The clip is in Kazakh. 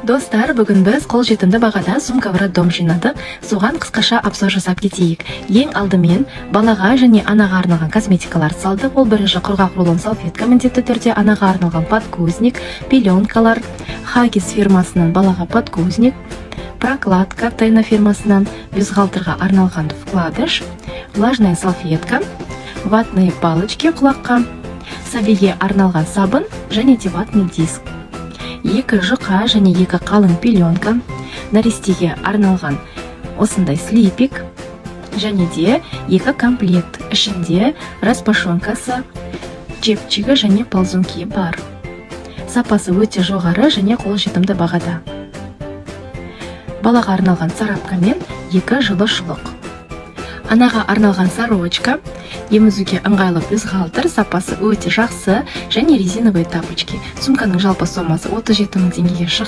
Достар, бүгін біз қолжетімді бағада сумка в роддом жинадық. Соған қысқаша обзор жасап кетейік. Ең алдымен балаға және анаға арналған косметикалар салдық. Ол бірінші құрғақ рулон салфетка, міндетті түрде анаға арналған подгузник, пеленкалар, Хаггис фирмасынан балаға подгузник, прокладка Тайна фирмасынан бюстгальтерға арналған вкладыш, влажная салфетка, ватные палочки құлаққа, сәбиге арналған сабын және де ватный диск. Екі жұқа және екі қалың пеленка, нәрестеге арналған осындай слипик және де екі комплект. Ішінде распашонкасы, чепчигі және ползунки бар. Сапасы өте жоғары және қолжетімді бағада. Балаға арналған сарапка мен екі жылы шұлық. Анаға арналған сорочка, емізуге ыңғайлы бюстгальтер, сапасы өте жақсы және резиновые тапочки. Сумканың жалпы сомасы 37 000 теңгеге шықты.